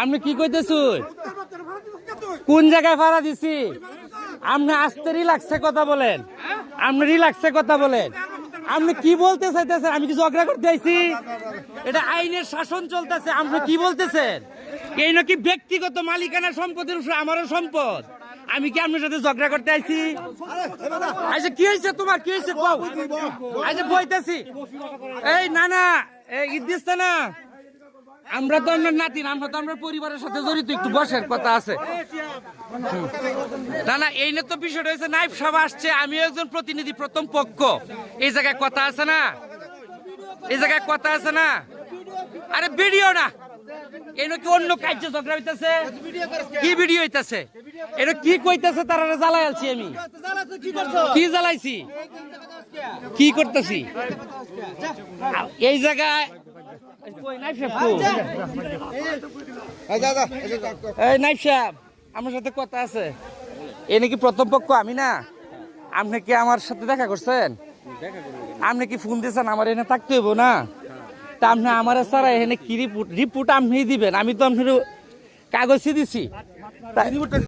আপনি কি কইতেছুন? কোন জায়গায় ভাড়া দিছি? আপনি আস্তে রিল্যাক্সে কথা বলেন, আপনি রিল্যাক্সে কথা বলেন। আপনি কি বলতে চাইতেছেন? আমি কি ঝগড়া করতে আইছি? এটা আইনের শাসন চলতেছে। আপনি কি বলতেছেন? এই নাকি ব্যক্তিগত মালিকানা সম্পদের উপর আমারও সম্পদ। আমি কি আপনার সাথে ঝগড়া করতে আইছি? আচ্ছা কি হয়েছে তোমার? কি হয়েছে? আচ্ছা বইতেছি। এই না না এই ঈদ দিচ্ছে না, আমরা তো আমরা নাতিন, আমরা তো আমরা পরিবারের সাথে জড়িত, একটু বসার কথা আছে। না না এই নিয়ে তো বিষয়টা হয়েছে, নাইফ সভা আসছে, আমি একজন প্রতিনিধি, প্রথম পক্ষ। এই জায়গায় কথা আছে না, এই জায়গায় কথা আছে না। আরে ভিডিও না, এনে কি অন্য কার্য ঝগড়া হইতেছে? কি ভিডিও হইতেছে? এটা কি কইতেছে? তারা জ্বালাই আলছি আমি। কি জ্বালাইছি? কি করতেছি এই জায়গায়? এই নাইফ সাহেব আমার সাথে কথা আছে। এ নাকি প্রথম পক্ষ, আমি না। আপনি কি আমার সাথে দেখা করছেন? আপনি কি ফোন দিয়েছেন? আমার এখানে থাকতে হইব না? তা আপনি আমার ছাড়া এখানে কি রিপোর্ট আপনি দিবেন? আমি তো আপনার কাগজই দিছি।